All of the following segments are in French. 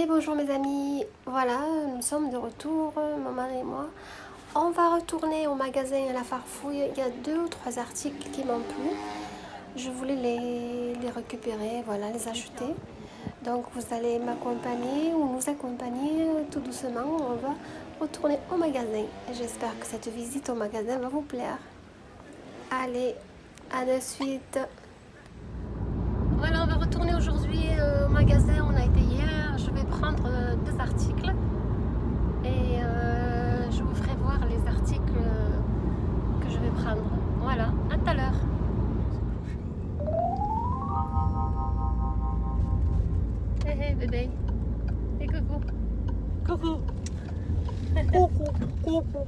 Et bonjour mes amis, voilà, nous sommes de retour, mon mari et moi. On va retourner au magasin à la Farfouille. Il y a 2 ou 3 articles qui m'ont plu. Je voulais les récupérer, voilà, les acheter. Donc vous allez m'accompagner ou nous accompagner tout doucement. On va retourner au magasin. J'espère que cette visite au magasin va vous plaire. Allez, à de suite. Voilà, on va retourner aujourd'hui au magasin. On a été hier. Je vais prendre 2 articles et je vous ferai voir les articles que je vais prendre. Voilà, à tout à l'heure. Hé hé bébé. Et coucou. Coucou. Coucou. Coucou.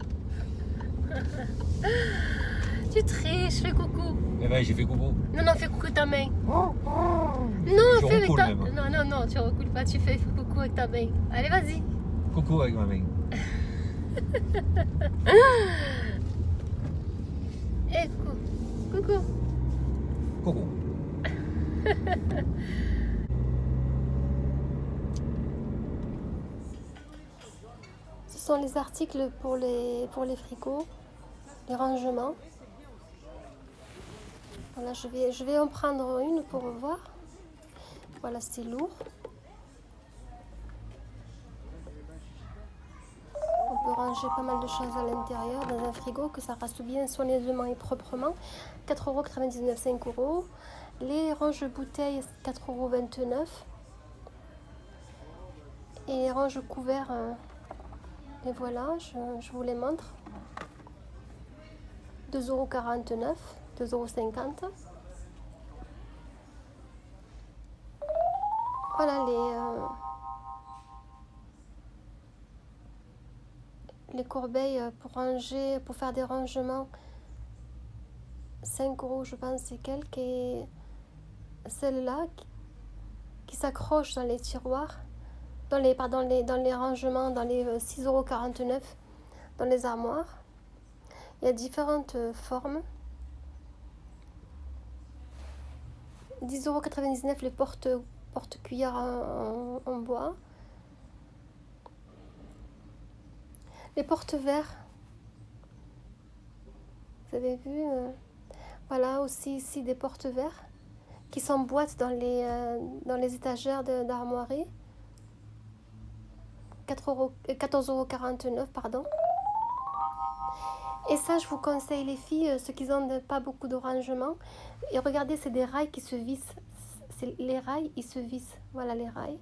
Tu triches, fais coucou. Eh ben, j'ai fait coucou. Non, non, fais coucou avec ta main. Non, Je fais avec recoule ta... même. Non, non, non, tu recoules pas, tu fais coucou avec ta main. Allez, vas-y. Coucou avec ma main. Et coucou. Coucou. Ce sont les articles pour les frigos, les rangements. Voilà, je vais en prendre une pour voir. Voilà, c'est lourd. On peut ranger pas mal de choses à l'intérieur dans un frigo, que ça reste bien soigneusement et proprement. 4,99 €, 5 €. Les range-bouteilles, 4,29 €. Et les range-couverts, et voilà, je vous les montre. 2,49 €, 2,50 €. Voilà les corbeilles pour ranger, pour faire des rangements. 5 € je pense c'est quelques. Et celle-là qui s'accroche dans les tiroirs, dans les rangements, dans les 6,49 € dans les armoires. Il y a différentes formes. 10,99 € les porte-cuillères en bois. Les porte-verres, vous avez vu, voilà aussi ici des porte-verres qui s'emboîtent dans les étagères d'armoirie. 14,49 € pardon. Et ça, je vous conseille les filles, ceux qui n'ont pas beaucoup de rangement. Et regardez, c'est des rails qui se vissent. Les rails, ils se vissent. Voilà les rails.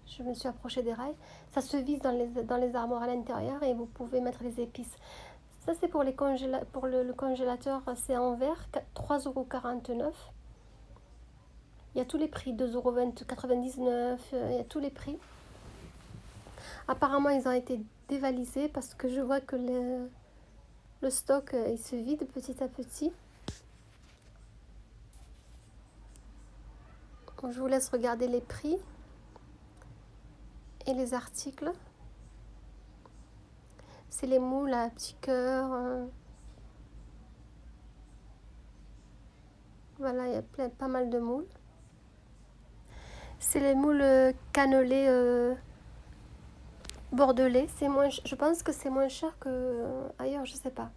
Je me suis approchée des rails. Ça se visse dans les armoires à l'intérieur et vous pouvez mettre les épices. Ça, c'est pour le congélateur, c'est en verre, 3,49 €. Il y a tous les prix, 2,99 €, il y a tous les prix. Apparemment, ils ont été dévalisés parce que je vois que le stock, il se vide petit à petit. Je vous laisse regarder les prix et les articles. C'est les moules à petit cœur. Voilà, il y a pas mal de moules. C'est les moules cannelés bordelais. Je pense que c'est moins cher que ailleurs, je sais pas.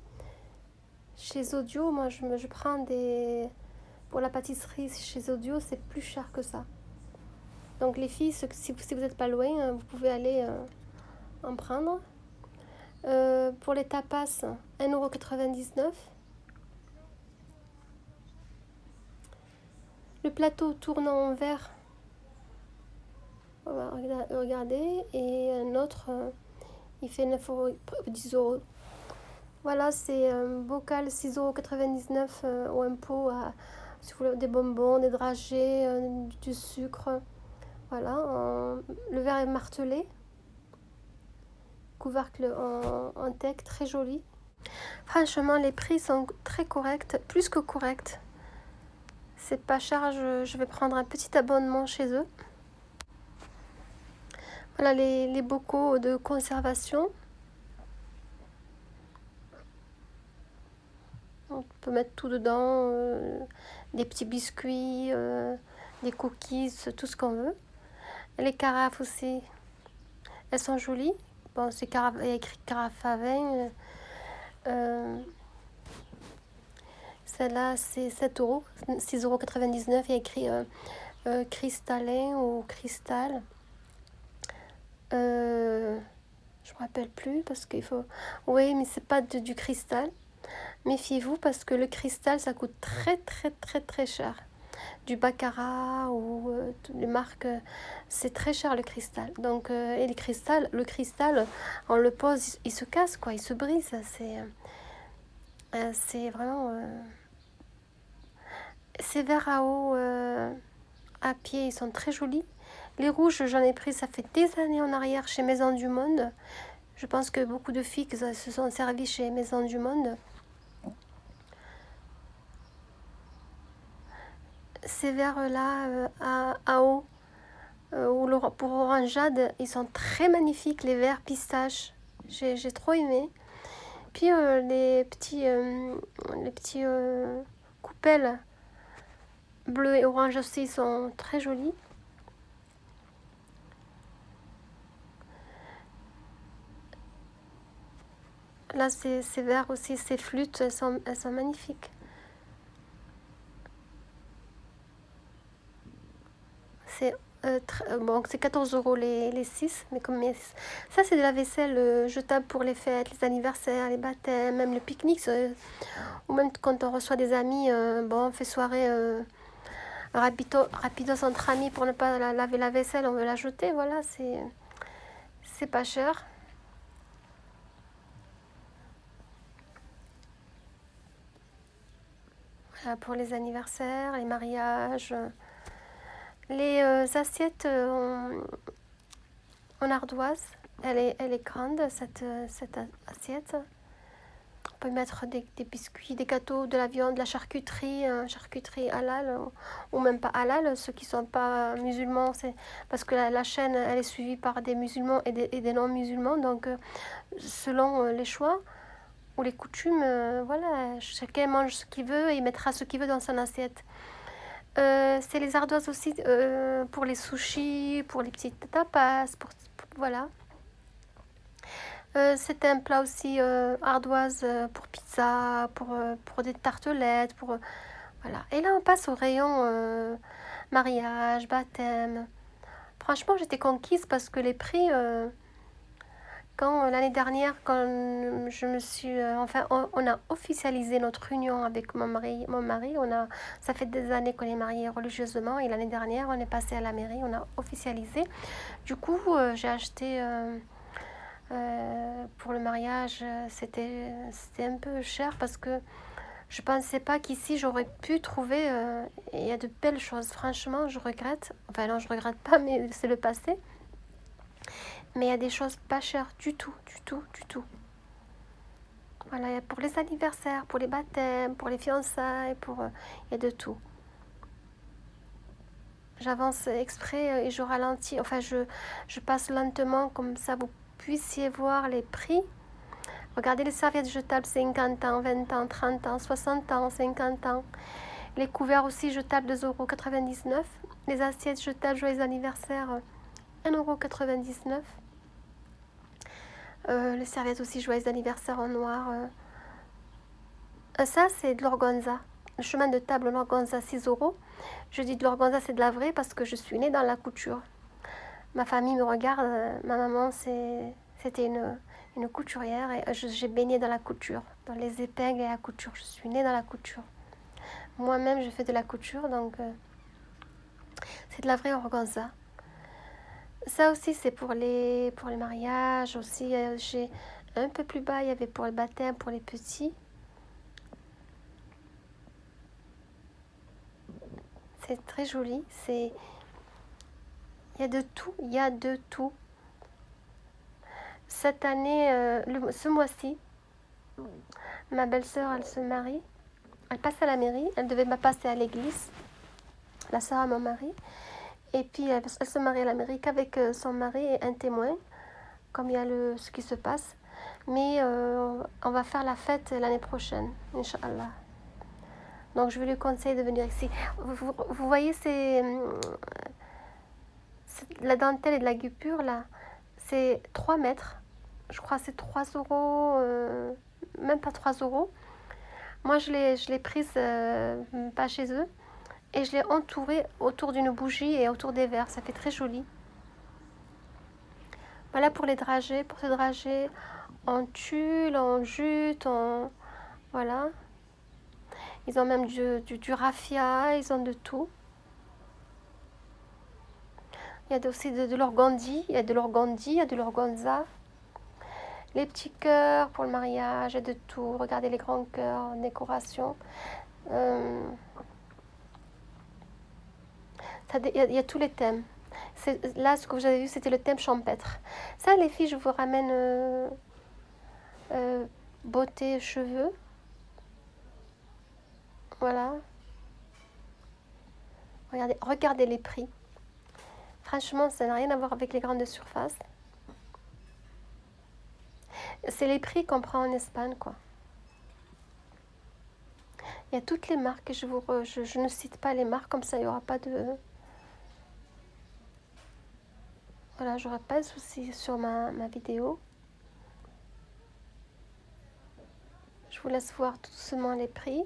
Chez Audio, moi je prends des... Pour la pâtisserie, chez Audio, c'est plus cher que ça. Donc les filles, si vous n'êtes pas loin, vous pouvez aller en prendre. Pour les tapas, 1,99 €. Le plateau tournant en verre, on va regarder. Et un autre, il fait 10 €. Voilà, c'est un bocal 6,99 € ou un pot si vous voulez, des bonbons, des dragées, du sucre. Voilà, le verre est martelé. Couvercle en teck, très joli. Franchement, les prix sont très corrects, plus que corrects. C'est pas cher, je vais prendre un petit abonnement chez eux. Voilà les bocaux de conservation. On peut mettre tout dedans, des petits biscuits, des cookies, tout ce qu'on veut. Les carafes aussi, elles sont jolies. Bon, c'est il y a écrit carafe à vin. Celle-là, c'est 7 euros, 6,99 €. Il y a écrit cristallin ou cristal. Je me rappelle plus parce qu'il faut... Oui, mais c'est pas du cristal. Méfiez-vous parce que le cristal, ça coûte très très très très cher. Du baccarat ou les marques, c'est très cher le cristal. Donc, et le cristal, on le pose, il se casse, quoi, il se brise. C'est vraiment... ces verres à eau à pied, ils sont très jolis. Les rouges, j'en ai pris, ça fait des années en arrière chez Maison du Monde. Je pense que beaucoup de filles se sont servies chez Maison du Monde. Ces verres-là à eau, pour orangeade, ils sont très magnifiques, les verres pistache. J'ai trop aimé. Puis les petits coupelles bleues et orange aussi sont très jolis. Là, ces verres aussi, ces flûtes, elles sont magnifiques. C'est bon, c'est 14 € les 6, mais comme ça, c'est de la vaisselle jetable pour les fêtes, les anniversaires, les baptêmes, même le pique-nique, ou même quand on reçoit des amis. Bon, on fait soirée rapidos entre amis pour ne pas laver la vaisselle, on veut la jeter. Voilà, c'est pas cher. Voilà, pour les anniversaires, les mariages. Les assiettes en ardoise, elle est grande, cette assiette. On peut mettre des biscuits, des gâteaux, de la viande, de la charcuterie, charcuterie halal, ou même pas halal, ceux qui ne sont pas musulmans, c'est parce que la chaîne, elle est suivie par des musulmans et des non-musulmans, donc selon les choix ou les coutumes, voilà, chacun mange ce qu'il veut et il mettra ce qu'il veut dans son assiette. C'est les ardoises aussi pour les sushis, pour les petites tapas, voilà. C'est un plat aussi ardoise pour pizza, pour des tartelettes, voilà. Et là, on passe au rayon mariage, baptême. Franchement, j'étais conquise parce que les prix... Quand l'année dernière, quand je me suis, enfin, on a officialisé notre union avec mon mari, ça fait des années qu'on est mariés religieusement et l'année dernière, on est passé à la mairie, on a officialisé. Du coup, j'ai acheté pour le mariage, c'était un peu cher parce que je pensais pas qu'ici j'aurais pu trouver. Il y a de belles choses. Franchement, je regrette. Enfin non, je regrette pas, mais c'est le passé. Mais il y a des choses pas chères du tout, du tout, du tout. Voilà, pour les anniversaires, pour les baptêmes, pour les fiançailles, il y a de tout. J'avance exprès et je ralentis, enfin je passe lentement comme ça vous puissiez voir les prix. Regardez les serviettes jetables 50 ans, 20 ans, 30 ans, 60 ans, 50 ans. Les couverts aussi jetables 2,99 €. Les assiettes jetables joyeux anniversaire 1,99 €. Les serviettes aussi joyeux anniversaire en noir. Ça, c'est de l'organza. Le chemin de table l'organza 6 €. Je dis de l'organza, c'est de la vraie parce que je suis née dans la couture. Ma famille me regarde. Ma maman, c'était une couturière et j'ai baigné dans la couture, dans les épingles et la couture. Je suis née dans la couture. Moi-même, je fais de la couture, donc c'est de la vraie organza. Ça aussi, c'est pour les mariages. Aussi, j'ai un peu plus bas, il y avait pour le baptême, pour les petits. C'est très joli. Il y a de tout. Il y a de tout. Cette année, ce mois-ci, ma belle-sœur, elle se marie. Elle passe à la mairie. Elle devait me passer à l'église. La sœur à mon mari. Et puis, elle se marie à la mairie qu'avec son mari et un témoin, comme il y a ce qui se passe. Mais on va faire la fête l'année prochaine, Inch'Allah. Donc, je vais lui conseiller de venir ici. Vous voyez ces La dentelle et de la guipure, là, c'est 3 mètres. Je crois que c'est 3 euros, même pas 3 euros. Moi, je l'ai prise pas chez eux. Et je l'ai entourée autour d'une bougie et autour des verres. Ça fait très joli. Voilà pour les dragées. Pour ce dragée en tulle, en jute, en... Voilà. Ils ont même du raffia, ils ont de tout. Il y a aussi de l'organdie, il y a de l'organdie, il y a de l'organza. Les petits cœurs pour le mariage, il y a de tout. Regardez les grands cœurs en décoration. Il y a tous les thèmes. Là, ce que vous avez vu, c'était le thème champêtre. Ça, les filles, je vous ramène beauté, cheveux. Voilà. Regardez les prix. Franchement, ça n'a rien à voir avec les grandes surfaces. C'est les prix qu'on prend en Espagne, quoi. Il y a toutes les marques. Je ne cite pas les marques, comme ça, il n'y aura pas de... Voilà, j'aurai pas de soucis sur ma vidéo. Je vous laisse voir tout doucement les prix.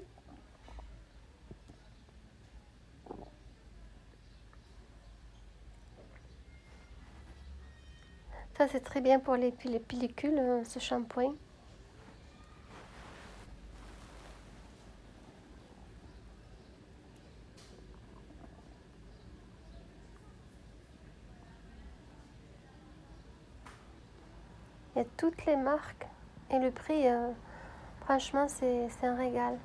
Ça, c'est très bien pour les pellicules, ce shampoing. Il y a toutes les marques et le prix, franchement, c'est un régal.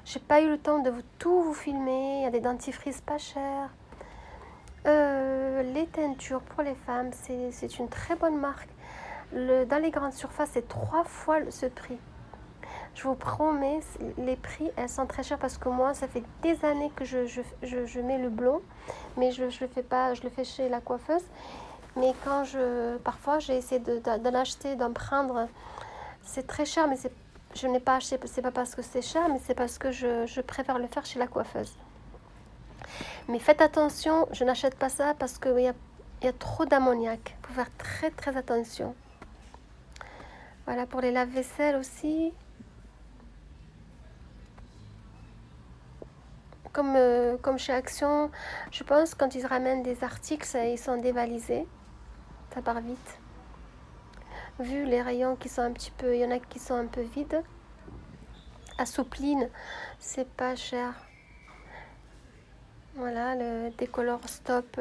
J'ai pas eu le temps de tout vous filmer. Il y a des dentifrices pas chers. Les teintures pour les femmes, c'est une très bonne marque. Dans les grandes surfaces, c'est 3 fois ce prix. Je vous promets, les prix, elles sont très chères parce que moi, ça fait des années que je mets le blond, mais je le fais pas, je le fais chez la coiffeuse. Mais parfois, j'ai essayé d'en acheter, d'en prendre. C'est très cher, mais je n'ai pas acheté. C'est pas parce que c'est cher, mais c'est parce que je préfère le faire chez la coiffeuse. Mais faites attention, je n'achète pas ça parce qu'il y a trop d'ammoniac. Il faut faire très très attention. Voilà pour les lave-vaisselle aussi. Comme chez Action, je pense quand ils ramènent des articles, ils sont dévalisés. Ça part vite. Vu les rayons qui sont un petit peu, il y en a qui sont un peu vides. À Soupline, c'est pas cher. Voilà, le décolore stop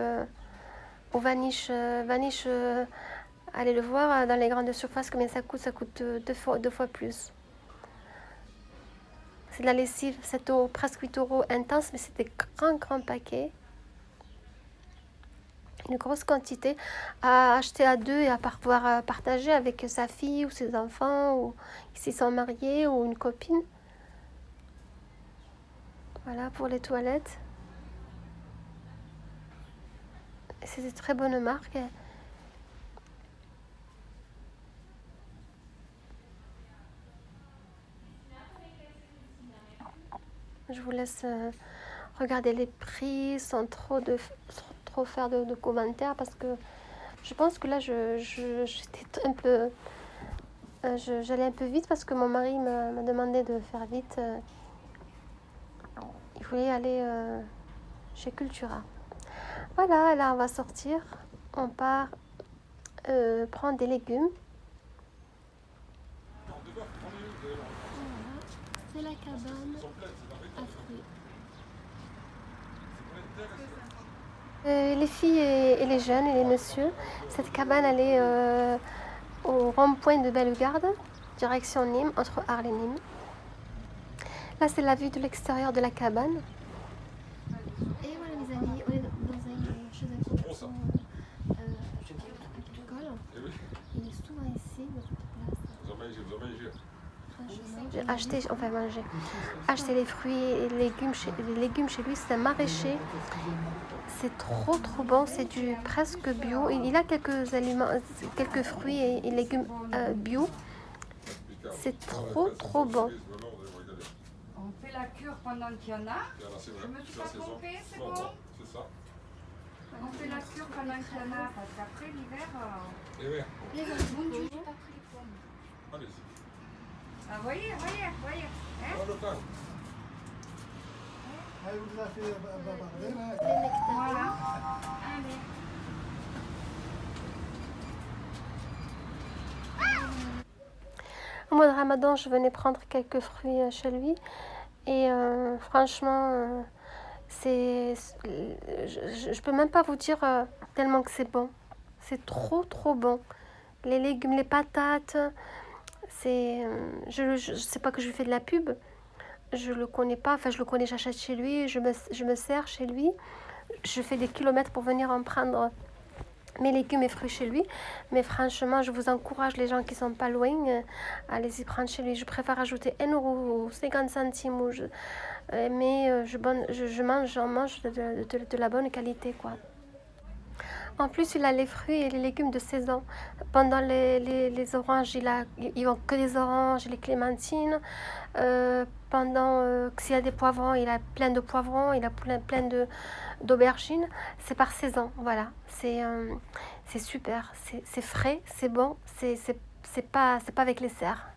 au vanish. Allez le voir dans les grandes surfaces, combien ça coûte 2 fois plus. C'est de la lessive, 7 euros, presque 8 euros intense, mais c'est des grands paquets. Une grosse quantité à acheter à 2 et à pouvoir partager avec sa fille ou ses enfants, ou s'ils sont mariés, ou une copine. Voilà pour les toilettes. C'est des très bonnes marques. Je vous laisse regarder les prix sans trop faire de commentaires parce que je pense que là j'étais un peu j'allais un peu vite parce que mon mari m'a demandé de faire vite. Il voulait aller chez Cultura. Voilà, là on va sortir, on part prendre des légumes. C'est la cabane à fruits. Les filles et les jeunes et les messieurs, cette cabane elle est au rond-point de Bellegarde, direction Nîmes, entre Arles et Nîmes. Là c'est la vue de l'extérieur de la cabane. Et voilà mes amis, on est chez un commerçant agricole. Il est souvent ici, notre place. Acheter les fruits et les légumes chez lui, c'est un maraîcher. C'est trop bon, c'est du presque bio. Il a quelques fruits et légumes bio. C'est trop bon. On fait la cure pendant qu'il y en a. Je me suis pas trompée, c'est bon. On fait la cure pendant qu'il y en a, parce qu'après l'hiver, Et ouais. les bonbons, j'ai pas pris les pommes. Allez-y. Ah, voyez, hein? Prends le temps. Elle vous a fait bavarder là. Les nectarines. Voilà. Allez. Au mois de Ramadan, je venais prendre quelques fruits chez lui. Et franchement, je peux même pas vous dire tellement que c'est bon. C'est trop bon. Les légumes, les patates, je sais pas que je lui fais de la pub. Je le connais pas. Enfin, je le connais, j'achète chez lui. Je me sers chez lui. Je fais des kilomètres pour venir en prendre mes légumes et fruits chez lui. Mais franchement, je vous encourage, les gens qui sont pas loin, allez-y prendre chez lui. Je préfère ajouter 1 euro ou 50 centimes. Mais j'en mange de la bonne qualité, quoi. En plus, il a les fruits et les légumes de saison. Pendant les oranges, il a que des oranges, les clémentines. S'il y a des poivrons, il a plein de poivrons, il a plein d'aubergines. C'est par saison, voilà. C'est super, c'est frais, c'est bon, c'est pas avec les serres.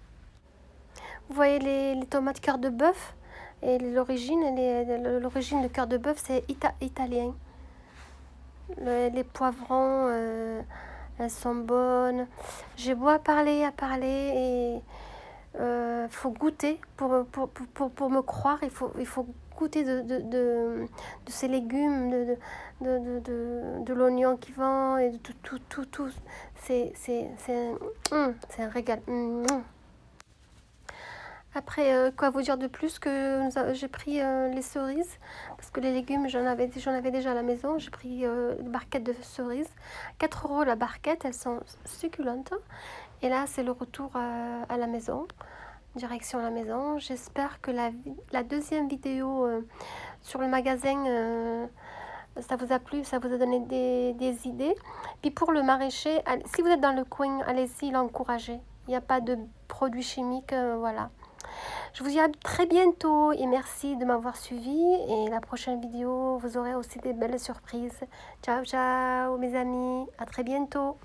Vous voyez les tomates cœur de bœuf et l'origine de cœur de bœuf, c'est italien. Les poivrons, elles sont bonnes. J'ai beau à parler et faut goûter pour me croire. Il faut goûter de ces légumes, de l'oignon qui vend et de tout. C'est un régal. Après, quoi vous dire de plus que j'ai pris les cerises, parce que les légumes, j'en avais déjà à la maison. J'ai pris une barquette de cerises, 4 € la barquette, elles sont succulentes. Et là, c'est le retour à la maison, direction la maison. J'espère que la deuxième vidéo sur le magasin, ça vous a plu, ça vous a donné des idées. Puis pour le maraîcher, si vous êtes dans le coin, allez-y, l'encouragez. Il n'y a pas de produits chimiques, voilà. Je vous dis à très bientôt et merci de m'avoir suivi. Et la prochaine vidéo, vous aurez aussi des belles surprises. Ciao, ciao mes amis, à très bientôt.